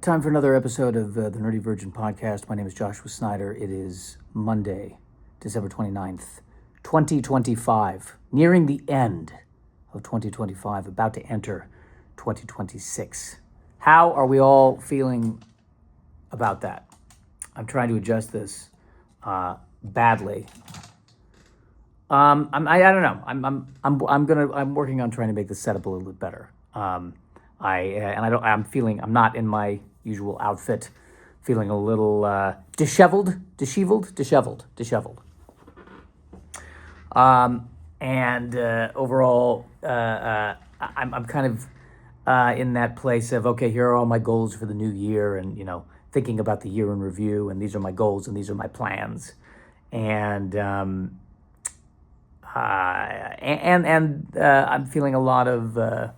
Time for another episode of the Nerdy Virgin podcast. My name is Joshua Snyder. It is Monday, December 29th, 2025. Nearing the end of 2025, about to enter 2026. How are we all feeling about that? I'm trying to adjust this badly. I don't know. I'm working on trying to make the setup a little bit better. I'm not in my usual outfit, feeling a little disheveled. Overall, I'm kind of in that place of, okay, here are all my goals for the new year, and thinking about the year in review, and these are my goals and these are my plans, and I'm feeling a lot of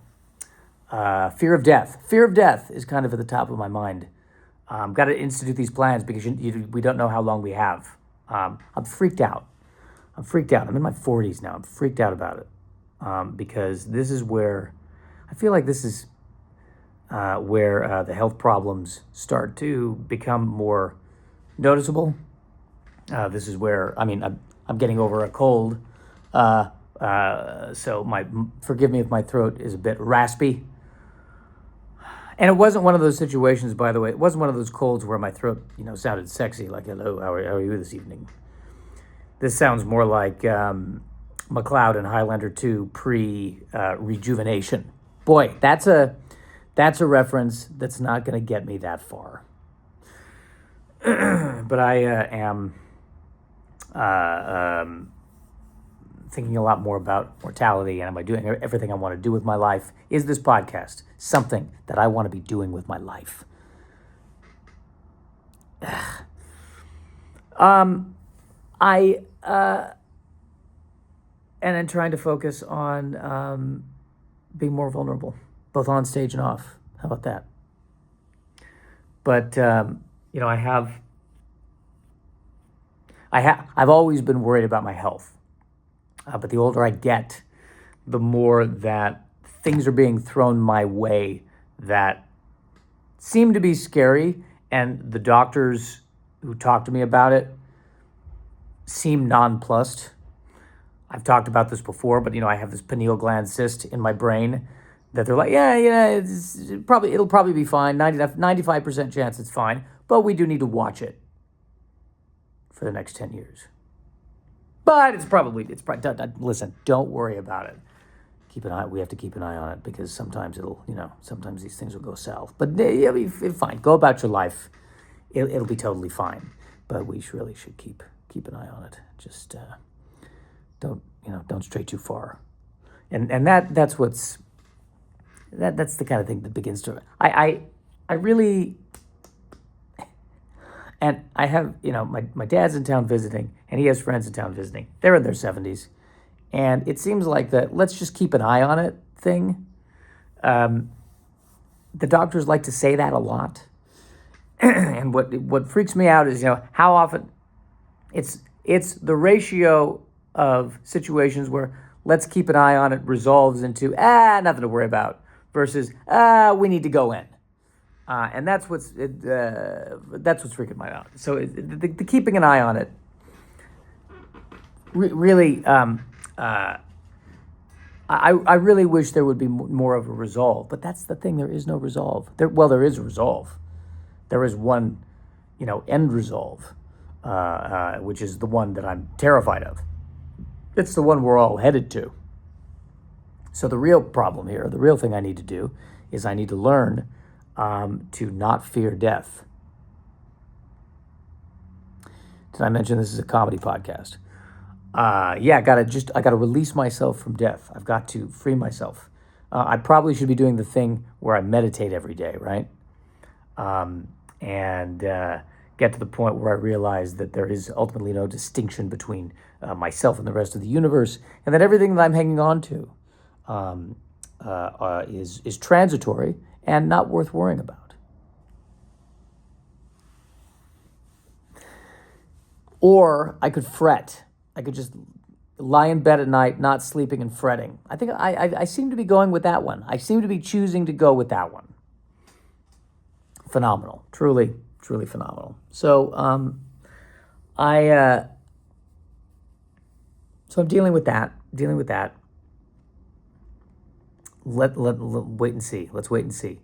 fear of death. Fear of death is kind of at the top of my mind. Got to institute these plans because we don't know how long we have. I'm freaked out. I'm in my 40s now. I'm freaked out about it because this is where I feel like this is where the health problems start to become more noticeable. This is where I'm getting over a cold. So forgive me if my throat is a bit raspy. And it wasn't one of those situations, by the way. It wasn't one of those colds where my throat, sounded sexy, like, hello, how are you this evening? This sounds more like McLeod and Highlander 2 pre-rejuvenation. Boy, that's a reference that's not going to get me that far. But I am thinking a lot more about mortality, and am I doing everything I want to do with my life? Is this podcast something that I want to be doing with my life? And I'm trying to focus on being more vulnerable, both on stage and off. How about that? But I've always been worried about my health. But the older I get, the more that things are being thrown my way that seem to be scary, and the doctors who talk to me about it seem nonplussed. I've talked about this before, but I have this pineal gland cyst in my brain that they're like, it'll probably be fine, 95% chance it's fine, but we do need to watch it for the next 10 years. But it's probably listen, don't worry about it. We have to keep an eye on it because sometimes sometimes these things will go south. But it'll be fine. Go about your life. It'll be totally fine. But we really should keep an eye on it. Just don't stray too far. And that's the kind of thing that begins to I really. And I have, my dad's in town visiting, and he has friends in town visiting. They're in their 70s. And it seems like that let's just keep an eye on it thing. The doctors like to say that a lot. And what freaks me out is, how often it's the ratio of situations where let's keep an eye on it resolves into, nothing to worry about, versus, we need to go in. And that's what's freaking me out. So the keeping an eye on it really, I really wish there would be more of a resolve. But that's the thing. There is no resolve. There is a resolve. There is one, end resolve, which is the one that I'm terrified of. It's the one we're all headed to. So the real problem here, the real thing I need to do, is I need to learn to not fear death. Did I mention this is a comedy podcast? I gotta release myself from death. I've got to free myself. I probably should be doing the thing where I meditate every day, right? And get to the point where I realize that there is ultimately no distinction between myself and the rest of the universe, and that everything that I'm hanging on to is transitory and not worth worrying about. Or I could fret. I could just lie in bed at night, not sleeping and fretting. I think I seem to be going with that one. I seem to be choosing to go with that one. phenomenal, truly, truly phenomenal. So I so I'm dealing with that. Let wait and see. Let's wait and see.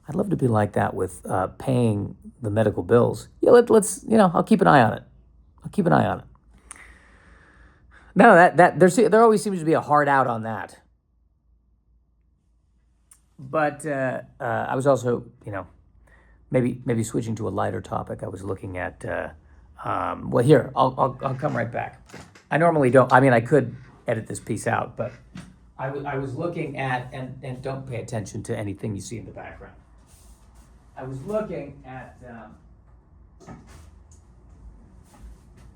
I'd love to be like that with paying the medical bills. Yeah, let's I'll keep an eye on it. No, that there always seems to be a hard out on that. But I was also maybe switching to a lighter topic. I was looking at well, here I'll come right back. I normally don't. I mean, I could edit this piece out, but I was looking at and don't pay attention to anything you see in the background. I was looking at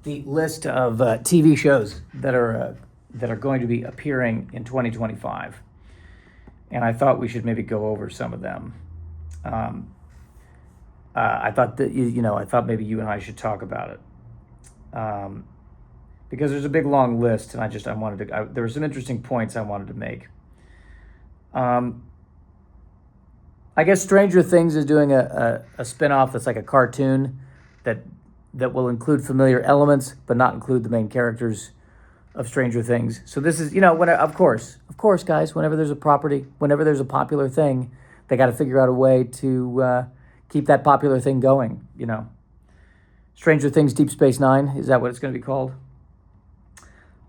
the list of TV shows that are going to be appearing in 2025, and I thought we should maybe go over some of them. I thought that I thought maybe you and I should talk about it, because there's a big long list, and I wanted to. There were some interesting points I wanted to make. I guess Stranger Things is doing a spin-off that's like a cartoon that will include familiar elements, but not include the main characters of Stranger Things. So this is, of course, guys, whenever there's a popular thing, they got to figure out a way to keep that popular thing going, Stranger Things Deep Space Nine, is that what it's going to be called?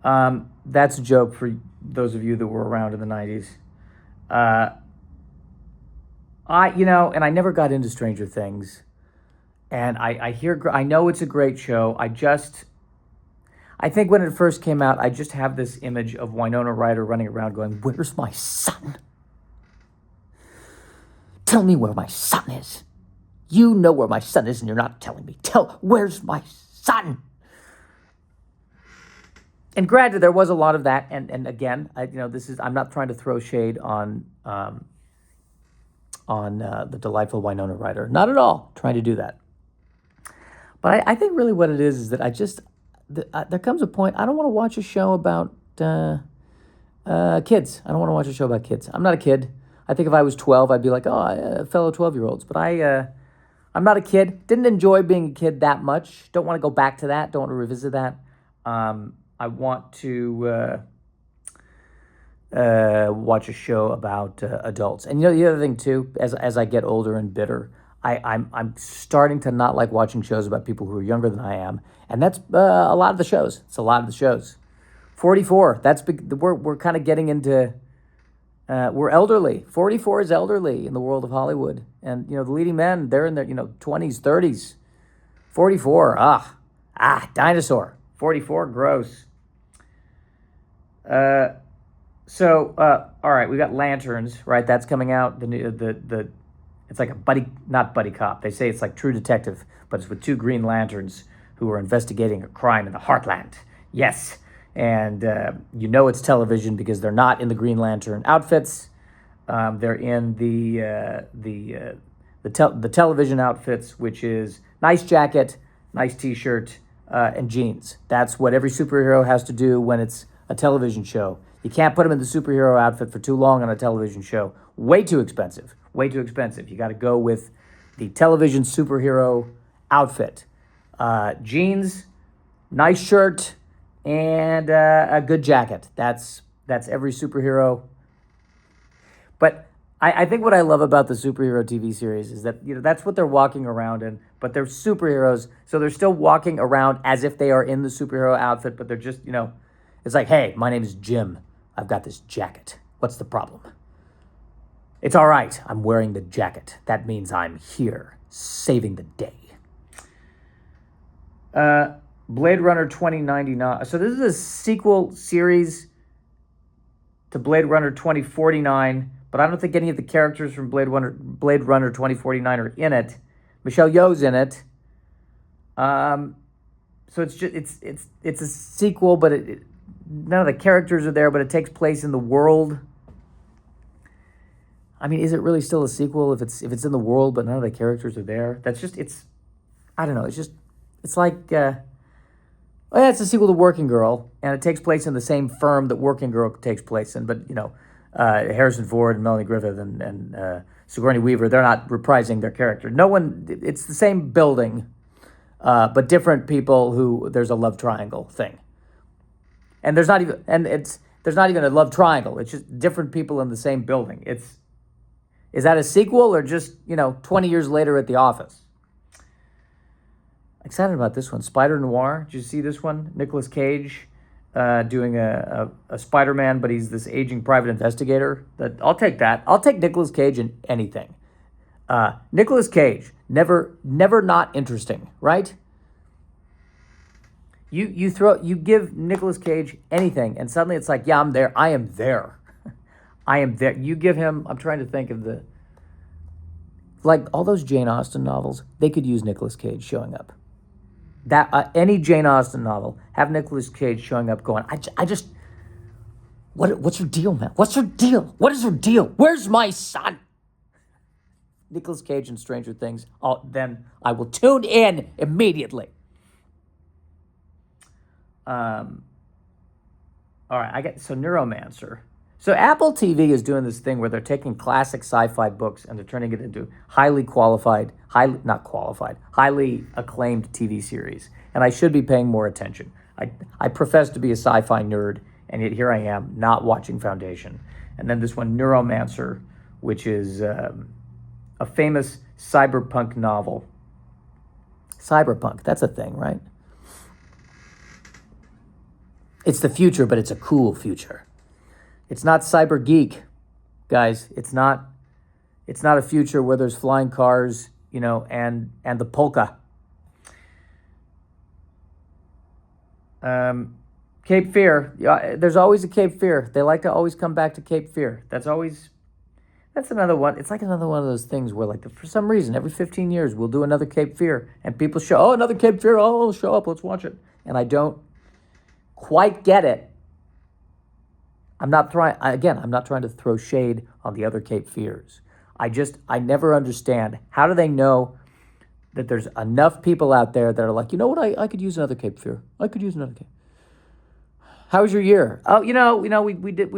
That's a joke for those of you that were around in the 90s. And I never got into Stranger Things. And I know it's a great show. I think when it first came out, I just have this image of Winona Ryder running around going, "Where's my son? Tell me where my son is. You know where my son is and you're not telling me. Where's my son?" And granted, there was a lot of that. And again, I'm not trying to throw shade on the delightful Winona Ryder. Not at all trying to do that. But I think really what it is that there comes a point, I don't want to watch a show about kids. I don't want to watch a show about kids. I'm not a kid. I think if I was 12, I'd be like, fellow 12-year-olds. But I'm not a kid. Didn't enjoy being a kid that much. Don't want to go back to that. Don't want to revisit that. I want to watch a show about adults. And the other thing too, as I get older and bitter, I'm starting to not like watching shows about people who are younger than I am, and that's a lot of the shows. It's a lot of the shows. 44. That's big. We're kind of getting into. We're elderly. 44 is elderly in the world of Hollywood, and the leading men, they're in their 20s, 30s. 44. Dinosaur. 44. Gross. So, all right, we got Lanterns, right? That's coming out. It's like not buddy cop. They say it's like True Detective, but it's with two Green Lanterns who are investigating a crime in the Heartland. Yes, and it's television because they're not in the Green Lantern outfits. They're in the television outfits, which is nice jacket, nice T-shirt, and jeans. That's what every superhero has to do when it's a television show. You can't put them in the superhero outfit for too long on a television show. Way too expensive. You got to go with the television superhero outfit. Jeans, nice shirt, and a good jacket. That's every superhero. But I think what I love about the superhero TV series is that that's what they're walking around in. But they're superheroes, so they're still walking around as if they are in the superhero outfit. But they're just it's like, hey, my name is Jim. I've got this jacket. What's the problem? It's all right. I'm wearing the jacket. That means I'm here, saving the day. Blade Runner 2099. So this is a sequel series to Blade Runner 2049, but I don't think any of the characters from Blade Runner 2049 are in it. Michelle Yeoh's in it. So it's just it's a sequel, but none of the characters are there, but it takes place in the world. I mean, is it really still a sequel if it's in the world, but none of the characters are there? I don't know. It's like, it's a sequel to Working Girl, and it takes place in the same firm that Working Girl takes place in, but Harrison Ford and Melanie Griffith and Sigourney Weaver, they're not reprising their character. No one, it's the same building, but different people who there's a love triangle thing. And there's not even, there's not even a love triangle. It's just different people in the same building. Is that a sequel or just, 20 years later at the office? Excited about this one. Spider Noir. Did you see this one? Nicolas Cage doing a Spider-Man, but he's this aging private investigator. I'll take that. I'll take Nicolas Cage in anything. Nicolas Cage, never not interesting, right? You give Nicolas Cage anything, and suddenly it's like, yeah, I'm there. I am there. I am there. You give him. I'm trying to think of like all those Jane Austen novels. They could use Nicolas Cage showing up. That any Jane Austen novel, have Nicolas Cage showing up going, I just, what's her deal, man? What's her deal? What is her deal? Where's my son? Nicolas Cage and Stranger Things, then I will tune in immediately. All right, so Neuromancer. So Apple TV is doing this thing where they're taking classic sci-fi books and they're turning it into highly acclaimed TV series. And I should be paying more attention. I profess to be a sci-fi nerd, and yet here I am not watching Foundation. And then this one, Neuromancer, which is a famous cyberpunk novel. Cyberpunk, that's a thing, right? It's the future, but it's a cool future. It's not cyber geek, guys. It's not a future where there's flying cars, and the polka. Cape Fear. There's always a Cape Fear. They like to always come back to Cape Fear. That's another one. It's like another one of those things where, like, for some reason, every 15 years we'll do another Cape Fear, and people show, another Cape Fear. Oh, show up. Let's watch it. And I don't quite get it. I'm not trying to throw shade on the other Cape Fears. I never understand. How do they know that there's enough people out there that are like, you know what, I could use another Cape Fear. I could use another Cape. How was your year? Oh, we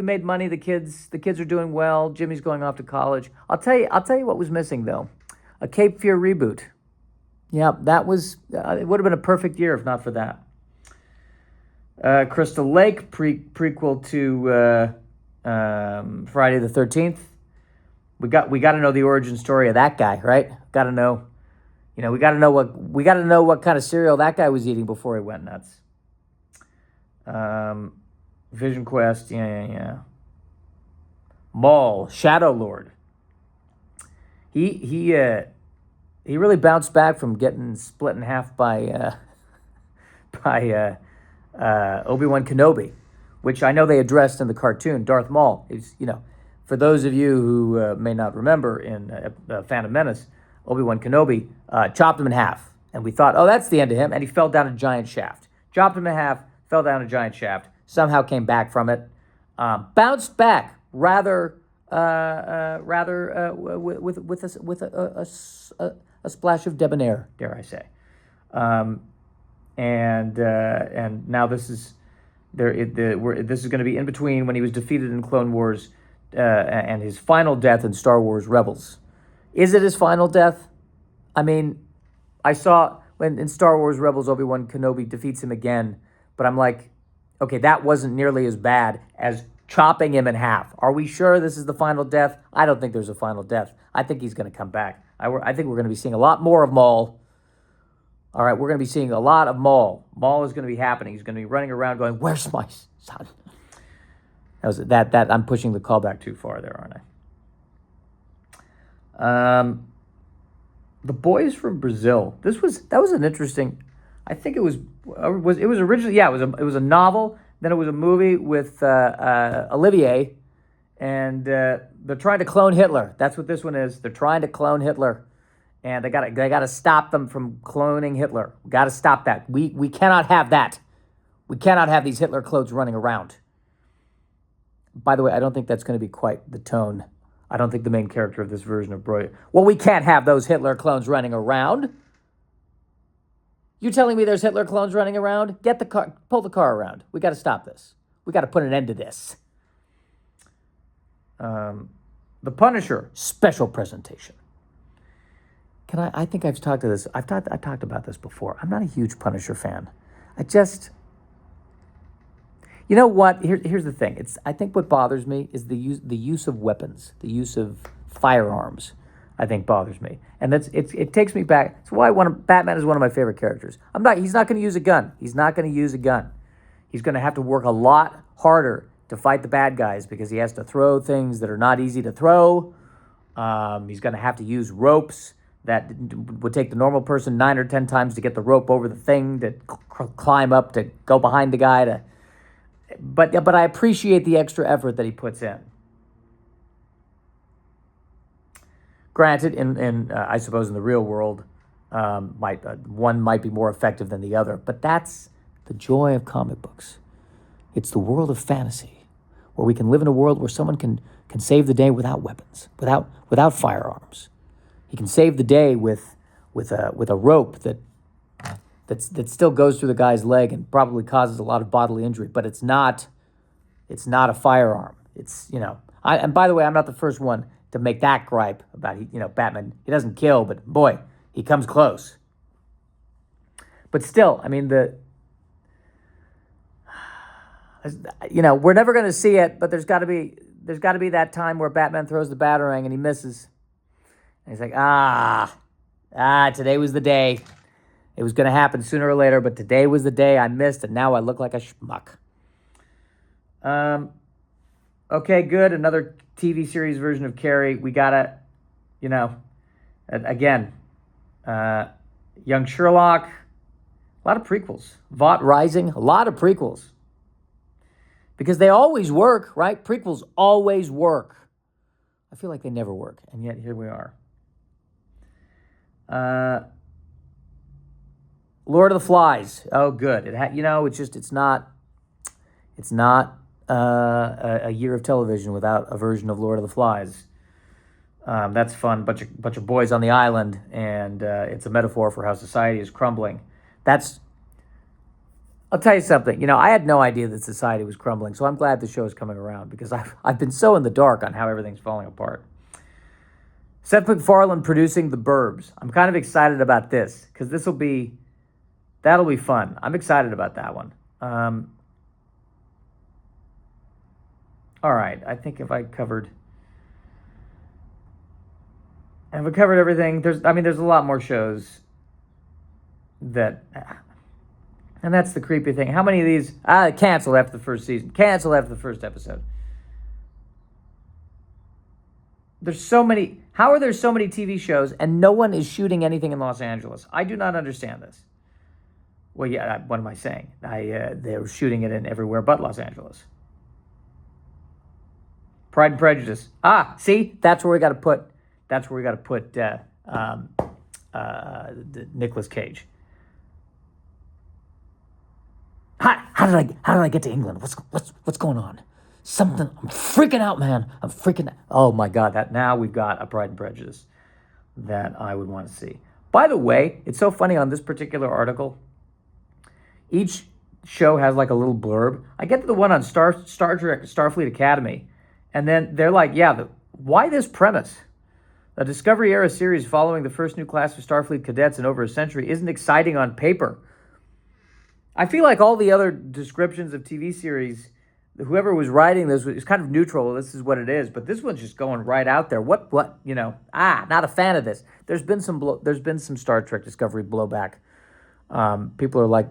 made money. The kids are doing well. Jimmy's going off to college. I'll tell you what was missing though. A Cape Fear reboot. Yeah, that was it would have been a perfect year if not for that. Crystal Lake, prequel to Friday the 13th. We got to know the origin story of that guy, right? Got to know, we got to know what kind of cereal that guy was eating before he went nuts. Vision Quest, yeah. Maul, Shadow Lord. He really bounced back from getting split in half by Obi-Wan Kenobi, which I know they addressed in the cartoon. Darth Maul is, for those of you who may not remember, in Phantom Menace, Obi-Wan Kenobi chopped him in half, and we thought, oh, that's the end of him, and he fell down a giant shaft. Chopped him in half, fell down a giant shaft, somehow came back from it, bounced back rather with a splash of debonair, dare I say. And now this is this is going to be in between when he was defeated in Clone Wars and his final death in Star Wars Rebels. Is it his final death? I mean, I saw when in Star Wars Rebels Obi-Wan Kenobi defeats him again, but I'm like, okay, that wasn't nearly as bad as chopping him in half. Are we sure this is the final death? I don't think there's a final death. I think he's going to come back. I think we're going to be seeing a lot more of Maul. All right, we're going to be seeing a lot of Maul. Maul is going to be happening. He's going to be running around going, where's my son? That I'm pushing the callback too far there, aren't I? The Boys from Brazil. That was an interesting. I think it was originally, yeah, it was a novel. Then it was a movie with Olivier, and they're trying to clone Hitler. That's what this one is. They're trying to clone Hitler. And they got to stop them from cloning Hitler. We got to stop that. We cannot have that. We cannot have these Hitler clones running around. By the way, I don't think that's going to be quite the tone. I don't think the main character of this version of Broy. Well, we can't have those Hitler clones running around. You telling me there's Hitler clones running around? Get the car, pull the car around. We got to stop this. We got to put an end to this. The Punisher, special presentation. I think I've talked to this. I've talked about this before. I'm not a huge Punisher fan. You know what? Here's the thing. I think what bothers me is the use of weapons, the use of firearms. I think bothers me, and it takes me back. That's why Batman is one of my favorite characters. He's not going to use a gun. He's not going to use a gun. He's going to have to work a lot harder to fight the bad guys because he has to throw things that are not easy to throw. He's going to have to use ropes that would take the normal person 9 or 10 times to get the rope over the thing, to climb up, to go behind the guy. But I appreciate the extra effort that he puts in. Granted, I suppose in the real world, one might be more effective than the other. But that's the joy of comic books. It's the world of fantasy, where we can live in a world where someone can save the day without weapons, without firearms. He can save the day with a rope that still goes through the guy's leg and probably causes a lot of bodily injury, but it's not a firearm. And by the way, I'm not the first one to make that gripe about Batman. He doesn't kill, but boy, he comes close. But still, I mean, we're never going to see it, but there's got to be that time where Batman throws the batarang and he misses. And he's like, today was the day. It was going to happen sooner or later, but today was the day I missed, and now I look like a schmuck. Okay, good. Another TV series version of Carrie. We got to, again, Young Sherlock, a lot of prequels. Vought Rising, a lot of prequels. Because they always work, right? Prequels always work. I feel like they never work, and yet here we are. Lord of the Flies. Oh, good. It's not a year of television without a version of Lord of the Flies. That's fun. Bunch of boys on the island, and it's a metaphor for how society is crumbling. I'll tell you something. I had no idea that society was crumbling, so I'm glad the show is coming around because I've been so in the dark on how everything's falling apart. Seth MacFarlane producing The Burbs. I'm kind of excited about this because that'll be fun. I'm excited about that one. All right, I think have I covered everything? There's a lot more shows and that's the creepy thing. How many of these canceled after the first season? Canceled after the first episode. There's so many. How are there so many TV shows and no one is shooting anything in Los Angeles? I do not understand this. Well, yeah, what am I saying? They were shooting it in everywhere but Los Angeles. Pride and Prejudice. See, that's where we got to put. That's where we got to put Nicolas Cage. How did I get to England? What's going on? Something. I'm freaking out, man. I'm freaking out. Oh my God! Now we've got a Pride and Prejudice that I would want to see. By the way, it's so funny on this particular article. Each show has like a little blurb. I get to the one on Star Trek Starfleet Academy, and then they're like, why this premise? A Discovery-era series following the first new class of Starfleet cadets in over a century isn't exciting on paper. I feel like all the other descriptions of TV series, whoever was writing this was kind of neutral. This is what it is, but this one's just going right out there. Not a fan of this. There's been some Star Trek Discovery blowback. People are like,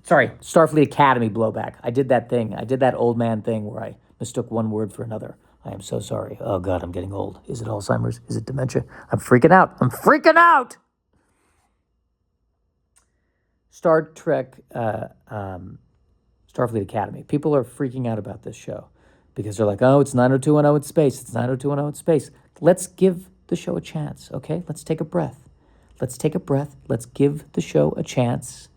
Starfleet Academy blowback. I did that thing. I did that old man thing where I mistook one word for another. I am so sorry. Oh God, I'm getting old. Is it Alzheimer's? Is it dementia? I'm freaking out. Star Trek, Starfleet Academy. People are freaking out about this show because they're like, oh, it's 90210 in space. It's 90210 in space. Let's give the show a chance, okay? Let's take a breath. Let's give the show a chance.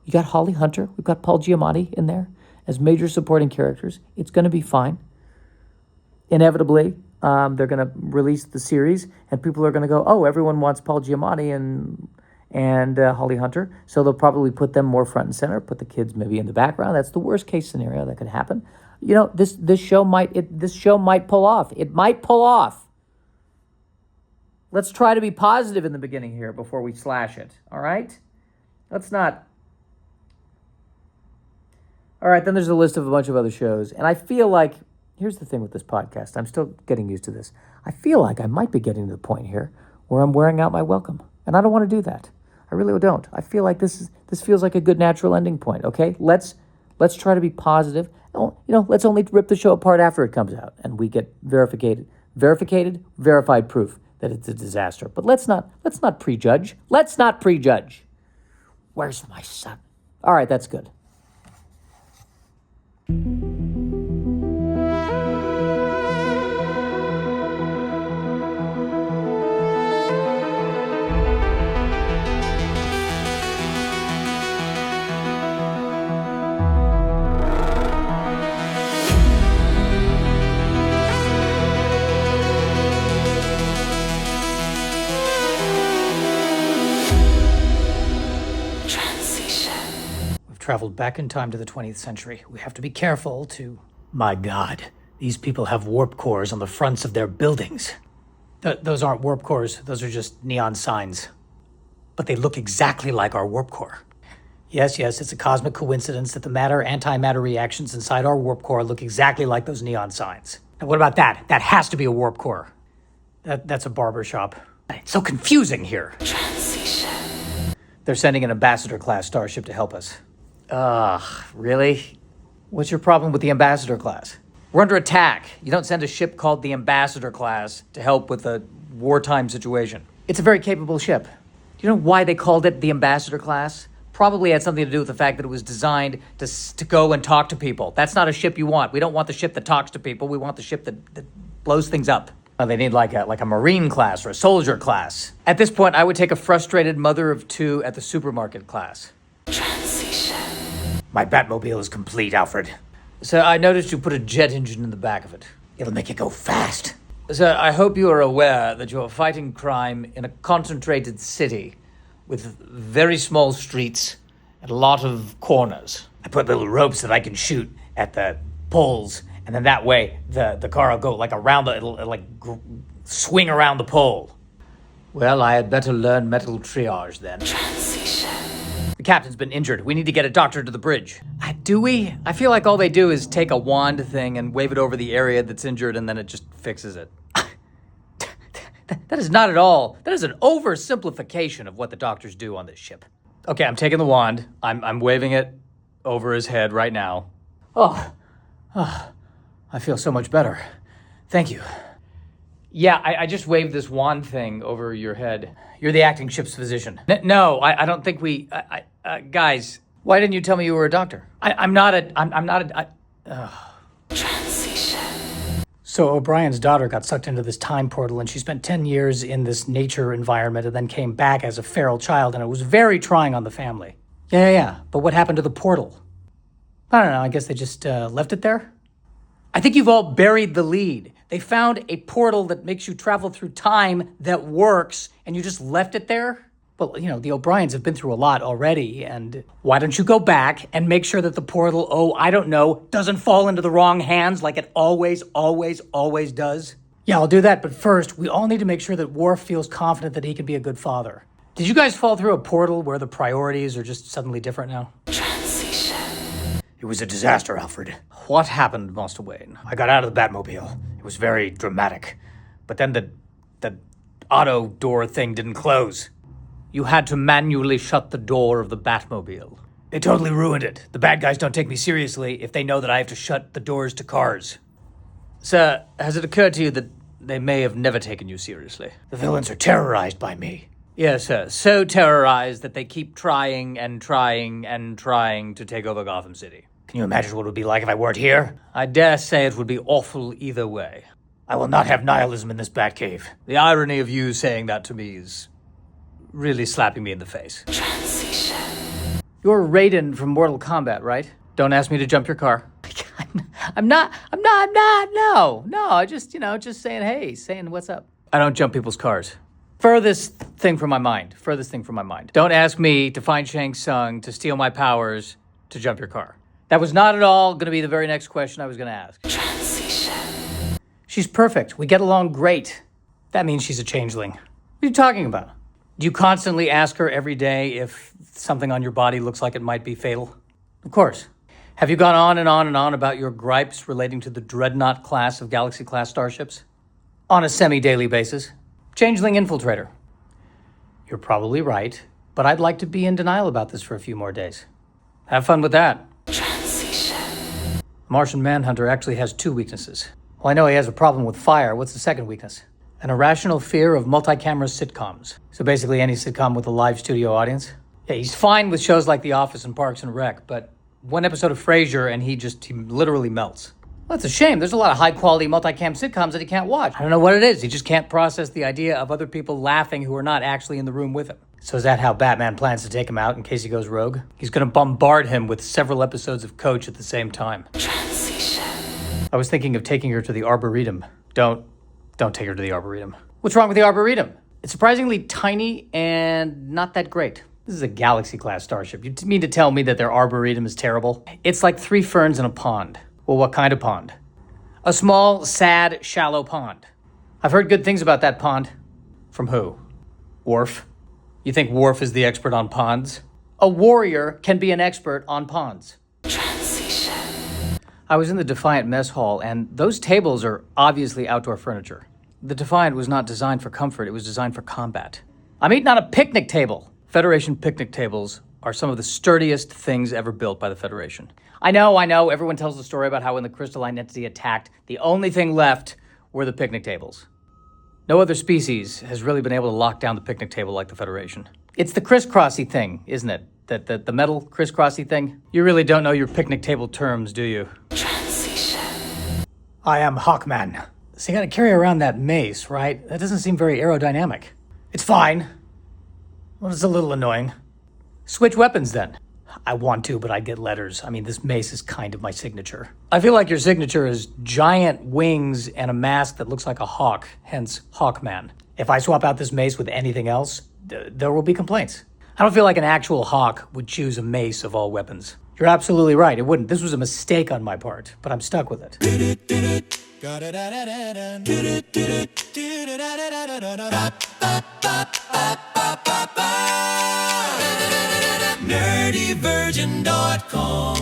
You got Holly Hunter. We've got Paul Giamatti in there as major supporting characters. It's going to be fine. Inevitably, they're going to release the series, and people are going to go, oh, everyone wants Paul Giamatti and Holly Hunter, so they'll probably put them more front and center, put the kids maybe in the background. That's the worst case scenario that could happen. This show might pull off. It might pull off. Let's try to be positive in the beginning here before we slash it. All right? Let's not. All right, then there's a list of a bunch of other shows. And I feel like, here's the thing with this podcast. I'm still getting used to this. I feel like I might be getting to the point here where I'm wearing out my welcome. And I don't want to do that. I really don't. I feel like this feels like a good natural ending point, okay? Let's try to be positive. Let's only rip the show apart after it comes out and we get verified proof that it's a disaster. But let's not prejudge. Let's not prejudge. Where's my son? All right, that's good. Traveled back in time to the 20th century. We have to be careful to... My God, these people have warp cores on the fronts of their buildings. Those aren't warp cores, those are just neon signs. But they look exactly like our warp core. Yes, it's a cosmic coincidence that the matter-antimatter reactions inside our warp core look exactly like those neon signs. Now what about that? That has to be a warp core. That's a barber shop. It's so confusing here. Transition. They're sending an ambassador-class starship to help us. Really? What's your problem with the ambassador class? We're under attack. You don't send a ship called the ambassador class to help with a wartime situation. It's a very capable ship. Do you know why they called it the ambassador class? Probably had something to do with the fact that it was designed to go and talk to people. That's not a ship you want. We don't want the ship that talks to people. We want the ship that blows things up. They need like a Marine class or a soldier class. At this point, I would take a frustrated mother of two at the supermarket class. My Batmobile is complete, Alfred. So I noticed you put a jet engine in the back of it. It'll make it go fast. So I hope you are aware that you're fighting crime in a concentrated city with very small streets and a lot of corners. I put little ropes that I can shoot at the poles, and then that way the car will go like around it'll swing around the pole. Well, I had better learn metal triage then. The captain's been injured. We need to get a doctor to the bridge. Do we? I feel like all they do is take a wand thing and wave it over the area that's injured and then it just fixes it. That is not at all. That is an oversimplification of what the doctors do on this ship. Okay, I'm taking the wand. I'm waving it over his head right now. Oh, I feel so much better. Thank you. Yeah, I just waved this wand thing over your head. You're the acting ship's physician. No, I don't think we... guys, why didn't you tell me you were a doctor? I'm not a... Transition. So O'Brien's daughter got sucked into this time portal and she spent 10 years in this nature environment and then came back as a feral child, and it was very trying on the family. Yeah. But what happened to the portal? I don't know, I guess they just left it there? I think you've all buried the lead. They found a portal that makes you travel through time that works, and you just left it there? Well, the O'Briens have been through a lot already, and why don't you go back and make sure that the portal, doesn't fall into the wrong hands like it always does? Yeah, I'll do that, but first, we all need to make sure that Worf feels confident that he can be a good father. Did you guys fall through a portal where the priorities are just suddenly different now? It was a disaster, Alfred. What happened, Master Wayne? I got out of the Batmobile. It was very dramatic. But then the auto door thing didn't close. You had to manually shut the door of the Batmobile. They totally ruined it. The bad guys don't take me seriously if they know that I have to shut the doors to cars. Sir, has it occurred to you that they may have never taken you seriously? The villains are terrorized by me. Yes, sir. So terrorized that they keep trying and trying and trying to take over Gotham City. Can you imagine what it would be like if I weren't here? I dare say it would be awful either way. I will not have nihilism in this Batcave. The irony of you saying that to me is really slapping me in the face. Transition. You're Raiden from Mortal Kombat, right? Don't ask me to jump your car. I'm not, no, I just saying, hey, saying what's up. I don't jump people's cars. Furthest thing from my mind. Don't ask me to find Shang Tsung, to steal my powers, to jump your car. That was not at all going to be the very next question I was going to ask. She's perfect. We get along great. That means she's a changeling. What are you talking about? Do you constantly ask her every day if something on your body looks like it might be fatal? Of course. Have you gone on and on and on about your gripes relating to the Dreadnought class of Galaxy-class starships? On a semi-daily basis. Changeling infiltrator. You're probably right, but I'd like to be in denial about this for a few more days. Have fun with that. Martian Manhunter actually has 2 weaknesses. Well, I know he has a problem with fire. What's the second weakness? An irrational fear of multi-camera sitcoms. So basically any sitcom with a live studio audience. Yeah, he's fine with shows like The Office and Parks and Rec, but one episode of Frasier and he literally melts. Well, that's a shame. There's a lot of high-quality multi-cam sitcoms that he can't watch. I don't know what it is. He just can't process the idea of other people laughing who are not actually in the room with him. So is that how Batman plans to take him out in case he goes rogue? He's going to bombard him with several episodes of Coach at the same time. I was thinking of taking her to the Arboretum. Don't take her to the Arboretum. What's wrong with the Arboretum? It's surprisingly tiny and not that great. This is a Galaxy-class starship. You mean to tell me that their Arboretum is terrible? It's like 3 ferns in a pond. Well, what kind of pond? A small, sad, shallow pond. I've heard good things about that pond. From who? Worf? You think Worf is the expert on ponds? A warrior can be an expert on ponds. I was in the Defiant mess hall, and those tables are obviously outdoor furniture. The Defiant was not designed for comfort, it was designed for combat. I'm eating on a picnic table. Federation picnic tables are some of the sturdiest things ever built by the Federation. I know, everyone tells the story about how when the crystalline entity attacked, the only thing left were the picnic tables. No other species has really been able to lock down the picnic table like the Federation. It's the crisscrossy thing, isn't it? The metal crisscrossy thing? You really don't know your picnic table terms, do you? I am Hawkman. So you gotta carry around that mace, right? That doesn't seem very aerodynamic. It's fine. Well, it's a little annoying. Switch weapons then. I want to, but I'd get letters. I mean, this mace is kind of my signature. I feel like your signature is giant wings and a mask that looks like a hawk, hence Hawkman. If I swap out this mace with anything else, there will be complaints. I don't feel like an actual hawk would choose a mace of all weapons. You're absolutely right, it wouldn't. This was a mistake on my part, but I'm stuck with it. nerdyvirgin.com